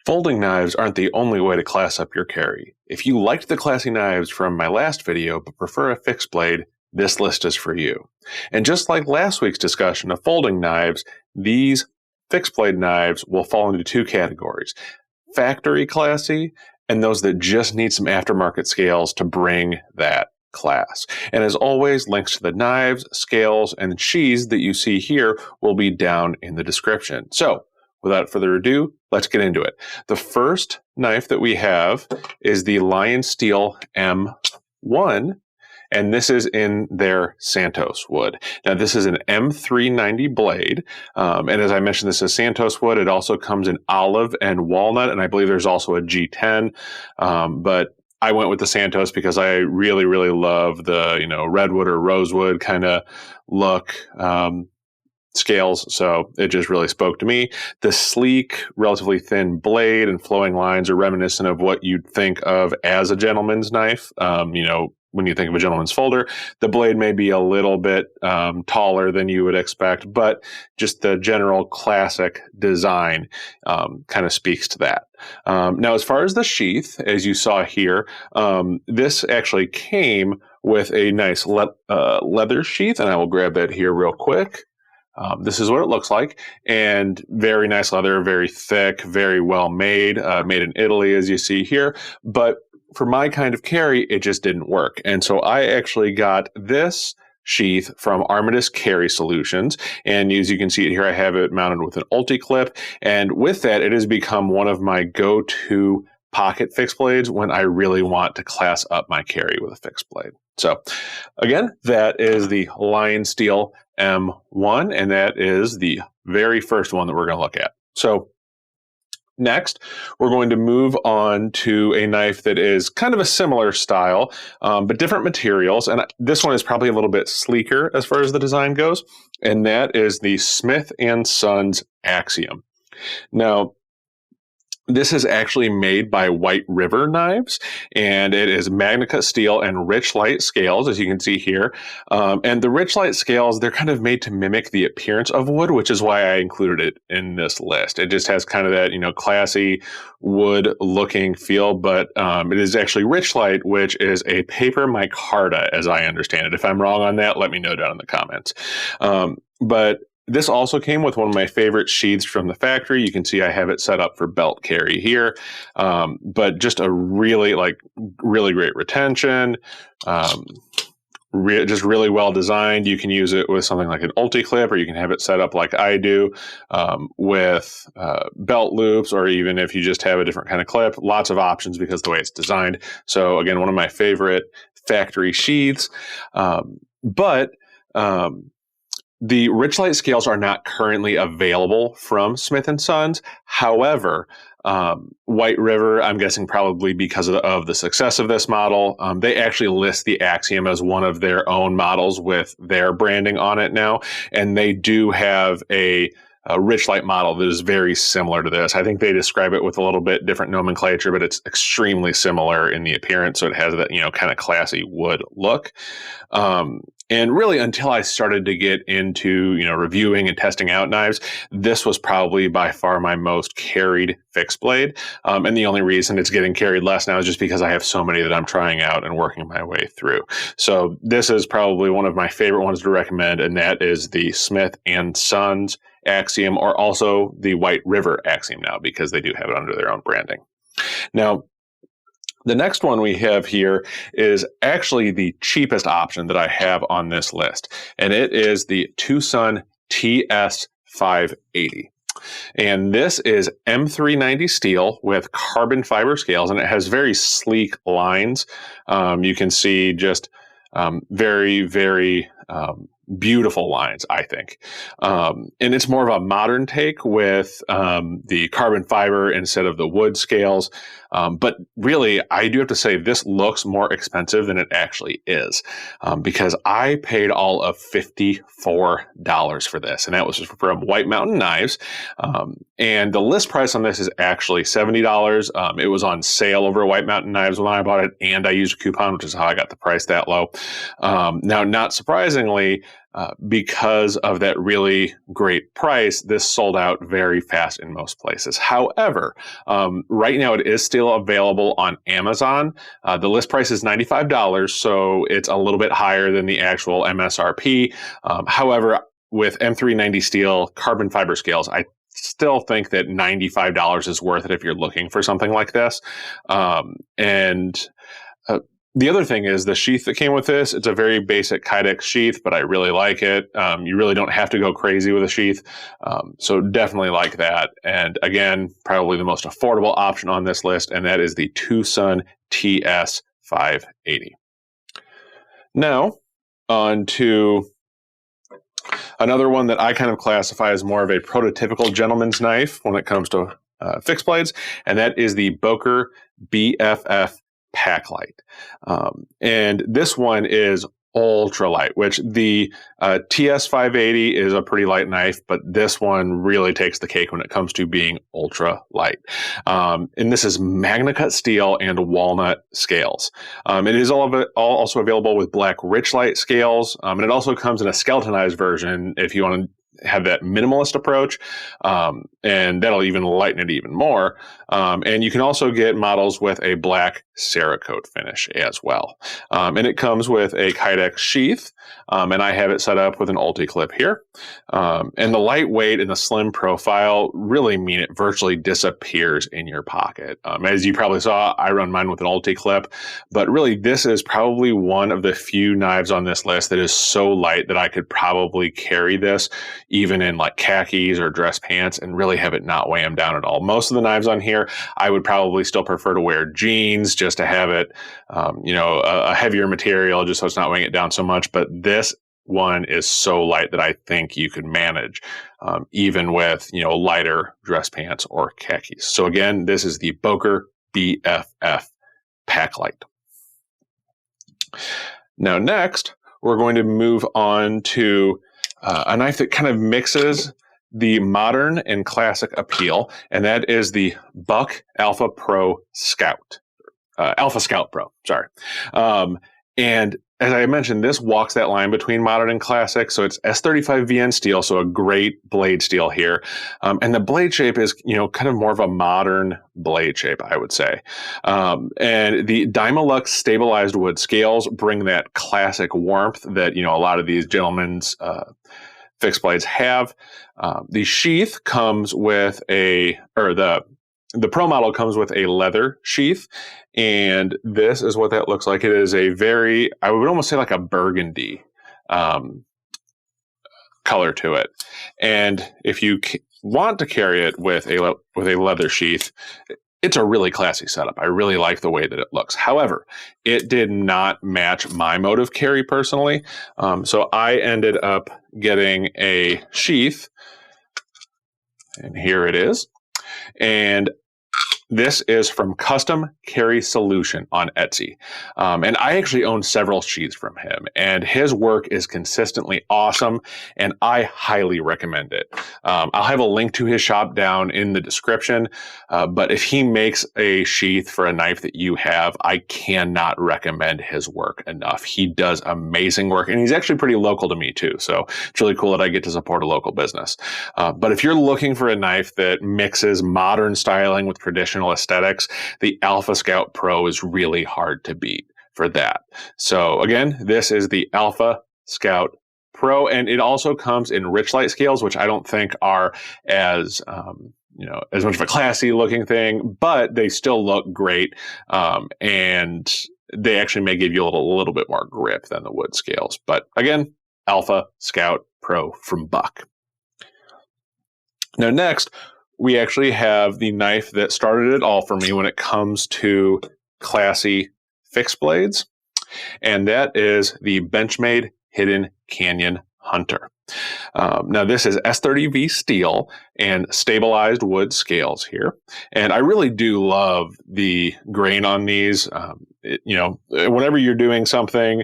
Folding knives aren't the only way to class up your carry. If you liked the classy knives from my last video but prefer a fixed blade, this list is for you. And just like last week's discussion of folding knives, these fixed blade knives will fall into two categories: factory classy and those that just need some aftermarket scales to bring that class. And as always, links to the knives, scales, and sheaths that you see here will be down in the description. So without further ado, let's get into it. The first knife that we have is the Lionsteel M1, and this is in their Santos wood. Now, this is an M390 blade, and as I mentioned, this is Santos wood. It also comes in olive and walnut, and I believe there's also a G10, but I went with the Santos because I really, really love the redwood or rosewood kind of look. Scales, so it just really spoke to me. The sleek, relatively thin blade and flowing lines are reminiscent of what you'd think of as a gentleman's knife. When you think of a gentleman's folder, the blade may be a little bit taller than you would expect, but just the general classic design kind of speaks to that. Now, as far as the sheath, as you saw here, this actually came with a nice leather sheath, and I will grab that here real quick. This is what it looks like, and very nice leather, very thick, very well made, made in Italy, as you see here. But for my kind of carry, it just didn't work. And so I actually got this sheath from Armitage Carry Solutions. And as you can see it here, I have it mounted with an ulti clip. And with that, it has become one of my go-to pocket fixed blades when I really want to class up my carry with a fixed blade. So again, that is the Lionsteel M1, and that is the very first one that we're going to look at. So next, we're going to move on to a knife that is kind of a similar style, but different materials. And this one is probably a little bit sleeker as far as the design goes, and that is the Smith & Sons Axiom. Now, this is actually made by White River Knives, and it is magna cut steel and rich light scales, as you can see here. And the rich light scales, they're kind of made to mimic the appearance of wood, which is why I included it in this list. It just has kind of that, classy wood looking feel, but it is actually rich light, which is a paper micarta, as I understand it. If I'm wrong on that, let me know down in the comments. But this also came with one of my favorite sheaths from the factory. You can see I have it set up for belt carry here, but just a really great retention, just really well designed. You can use it with something like an ulti clip, or you can have it set up like I do with belt loops, or even if you just have a different kind of clip. Lots of options because of the way it's designed. So again, one of my favorite factory sheaths, but the rich light scales are not currently available from Smith & Sons. However, White River, I'm guessing probably because of the success of this model, they actually list the Axiom as one of their own models with their branding on it now. And they do have a rich light model that is very similar to this. I think they describe it with a little bit different nomenclature, but it's extremely similar in the appearance. So it has that, kind of classy wood look. And really, until I started to get into, reviewing and testing out knives, this was probably by far my most carried fixed blade. And the only reason it's getting carried less now is just because I have so many that I'm trying out and working my way through. So this is probably one of my favorite ones to recommend, and that is the Smith & Sons Axiom, or also the White River Axiom now, because they do have it under their own branding. Now, the next one we have here is actually the cheapest option that I have on this list, and it is the Twosun TS580. And this is M390 steel with carbon fiber scales, and it has very sleek lines. You can see just very, very beautiful lines, I think. And it's more of a modern take with the carbon fiber instead of the wood scales. But really, I do have to say this looks more expensive than it actually is, because I paid all of $54 for this, and that was from White Mountain Knives. And the list price on this is actually $70. It was on sale over at White Mountain Knives when I bought it, and I used a coupon, which is how I got the price that low. Now, not surprisingly, because of that really great price, this sold out very fast in most places. However, right now it is still available on Amazon. The list price is $95, so it's a little bit higher than the actual MSRP. However, with M390 steel carbon fiber scales, I still think that $95 is worth it if you're looking for something like this. The other thing is the sheath that came with this. It's a very basic kydex sheath, but I really like it. You really don't have to go crazy with a sheath. So definitely like that. And again, probably the most affordable option on this list, and that is the Twosun TS580. Now, on to another one that I kind of classify as more of a prototypical gentleman's knife when it comes to fixed blades, and that is the Boker BFF Packlite. And this one is ultra light, which the TS580 is a pretty light knife, but this one really takes the cake when it comes to being ultra light. And this is Magna Cut steel and walnut scales. It is also available with black Richlite scales, and it also comes in a skeletonized version if you want to have that minimalist approach, and that'll even lighten it even more. And you can also get models with a black Cerakote finish as well. And it comes with a kydex sheath, and I have it set up with an ulti-clip here. And the lightweight and the slim profile really mean it virtually disappears in your pocket. As you probably saw, I run mine with an ulti-clip, but really this is probably one of the few knives on this list that is so light that I could probably carry this even in like khakis or dress pants and really have it not weigh them down at all. Most of the knives on here, I would probably still prefer to wear jeans just to have it, a heavier material just so it's not weighing it down so much. But this one is so light that I think you could manage even with, lighter dress pants or khakis. So again, this is the Boker BFF Packlite. Now next, we're going to move on to a knife that kind of mixes the modern and classic appeal, and that is the Buck Alpha Pro Scout. Alpha Scout Pro, sorry. And as I mentioned, this walks that line between modern and classic. So it's S35VN steel, so a great blade steel here. And the blade shape is, kind of more of a modern blade shape, I would say. And the Dymilux stabilized wood scales bring that classic warmth that, a lot of these gentlemen's fixed blades have. The sheath comes with the Pro model comes with a leather sheath, and this is what that looks like. It is a very, I would almost say like a burgundy color to it. And if you want to carry it with a leather sheath, it's a really classy setup. I really like the way that it looks. However, it did not match my mode of carry personally. So I ended up getting a sheath, and here it is. And this is from CustomCarrySolution on Etsy. And I actually own several sheaths from him, and his work is consistently awesome, and I highly recommend it. I'll have a link to his shop down in the description, but if he makes a sheath for a knife that you have, I cannot recommend his work enough. He does amazing work, and he's actually pretty local to me too, so it's really cool that I get to support a local business. But if you're looking for a knife that mixes modern styling with traditional aesthetics, the Alpha Scout Pro is really hard to beat for that. So again, this is the Alpha Scout Pro, and it also comes in Richlite scales, which I don't think are as as much of a classy looking thing, but they still look great, and they actually may give you a little bit more grip than the wood scales. But again, Alpha Scout Pro from Buck. Now next, we actually have the knife that started it all for me when it comes to classy fixed blades, and that is the Benchmade Hidden Canyon Hunter. Now this is S30V steel and stabilized wood scales here, and I really do love the grain on these. Whenever you're doing something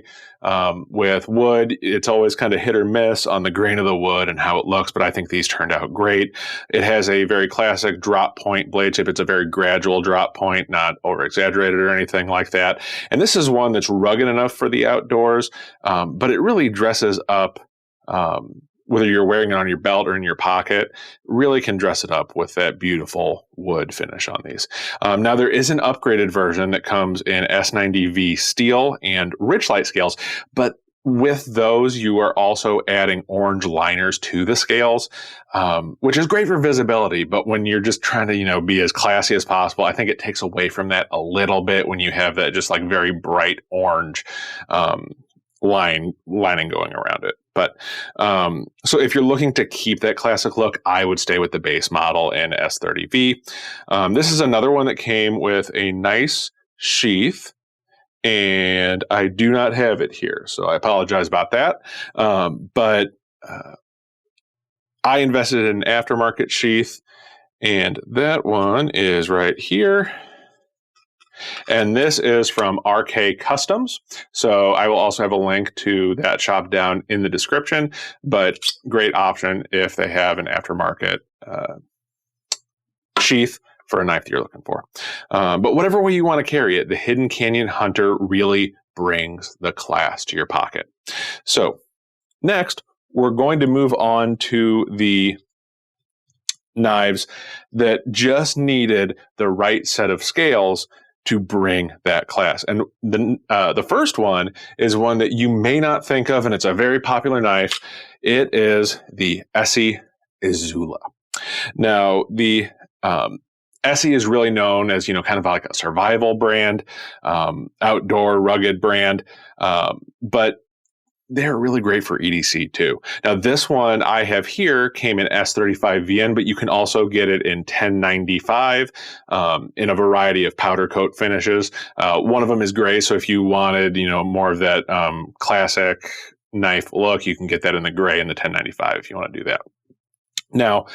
with wood, it's always kind of hit or miss on the grain of the wood and how it looks, but I think these turned out great. It has a very classic drop point blade shape. It's a very gradual drop point, not over exaggerated or anything like that. And this is one that's rugged enough for the outdoors, but it really dresses up whether you're wearing it on your belt or in your pocket, really can dress it up with that beautiful wood finish on these. Now, there is an upgraded version that comes in S90V steel and Richlight scales, but with those, you are also adding orange liners to the scales, which is great for visibility. But when you're just trying to, be as classy as possible, I think it takes away from that a little bit when you have that just like very bright orange lining going around it. But so if you're looking to keep that classic look, I would stay with the base model in S30V. This is another one that came with a nice sheath, and I do not have it here, so I apologize about that. But I invested in an aftermarket sheath, and that one is right here. And this is from RK Customs. So I will also have a link to that shop down in the description, but great option if they have an aftermarket sheath for a knife that you're looking for. But whatever way you want to carry it, the Hidden Canyon Hunter really brings the class to your pocket. So next, we're going to move on to the knives that just needed the right set of scales to bring that class. And the first one is one that you may not think of, and it's a very popular knife. It is the ESEE Izula. Now, the ESEE is really known as, kind of like a survival brand, outdoor rugged brand, but they're really great for EDC too. Now, this one I have here came in S35VN, but you can also get it in 1095 in a variety of powder coat finishes. One of them is gray, so if you wanted, more of that classic knife look, you can get that in the gray in the 1095 if you want to do that. Now,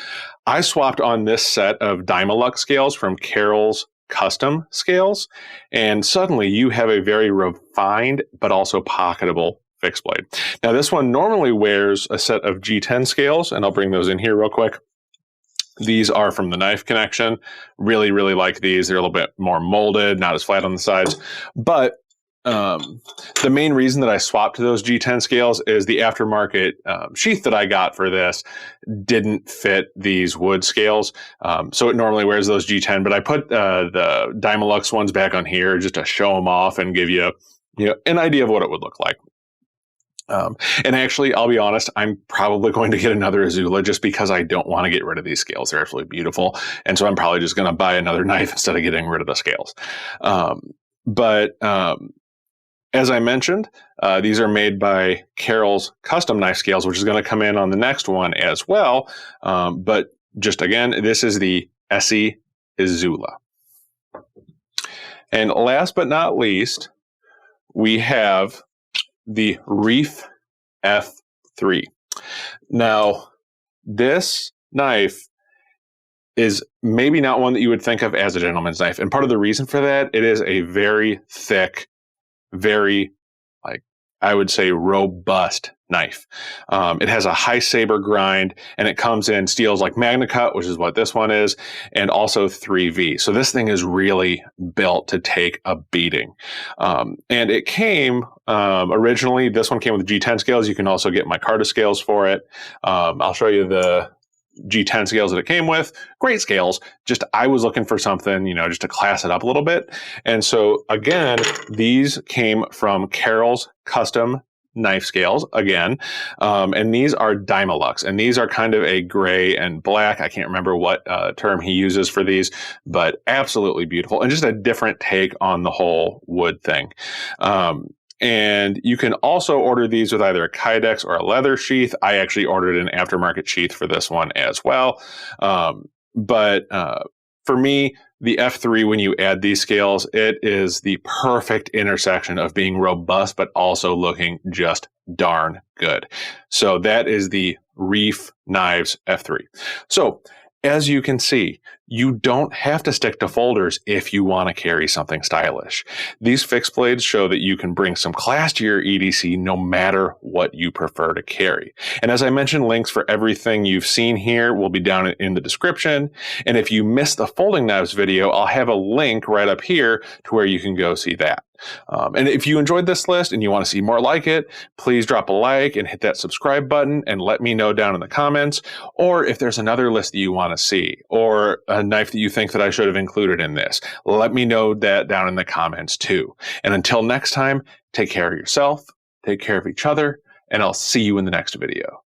I swapped on this set of Dymilux scales from Carroll's custom scales, and suddenly you have a very refined but also pocketable fixed blade. Now, this one normally wears a set of G10 scales, and I'll bring those in here real quick. These are from the Knife Connection. Really, really like these. They're a little bit more molded, not as flat on the sides. But the main reason that I swapped to those G10 scales is the aftermarket sheath that I got for this didn't fit these wood scales. So it normally wears those G10, but I put the Dymilux ones back on here just to show them off and give you, an idea of what it would look like. And actually, I'll be honest, I'm probably going to get another Izula just because I don't want to get rid of these scales. They're absolutely beautiful. And so I'm probably just going to buy another knife instead of getting rid of the scales. But as I mentioned, these are made by Carroll's custom knife scales, which is going to come in on the next one as well. But just again, this is the ESEE Izula. And last but not least, we have the Reiff F3. Now, this knife is maybe not one that you would think of as a gentleman's knife. And part of the reason for that, it is a very thick, very, I would say, robust knife. It has a high saber grind, and it comes in steels like Magna Cut, which is what this one is, and also 3V. So this thing is really built to take a beating. And it came, originally, this one came with G10 scales. You can also get micarta scales for it. I'll show you the G10 scales that it came with. Great scales. Just I was looking for something, just to class it up a little bit. And so again, these came from Carroll's custom knife scales again. And these are Dymilux, and these are kind of a gray and black. I can't remember what term he uses for these, but absolutely beautiful and just a different take on the whole wood thing. And you can also order these with either a kydex or a leather sheath. I actually ordered an aftermarket sheath for this one as well. But for me, the F3, when you add these scales, it is the perfect intersection of being robust, but also looking just darn good. So that is the Reiff Knives F3. So as you can see, you don't have to stick to folders if you want to carry something stylish. These fixed blades show that you can bring some class to your EDC no matter what you prefer to carry. And as I mentioned, links for everything you've seen here will be down in the description. And if you missed the folding knives video, I'll have a link right up here to where you can go see that. And if you enjoyed this list and you want to see more like it, please drop a like and hit that subscribe button and let me know down in the comments. Or if there's another list that you want to see, or a knife that you think that I should have included in this, let me know that down in the comments too. And until next time, take care of yourself, take care of each other, and I'll see you in the next video.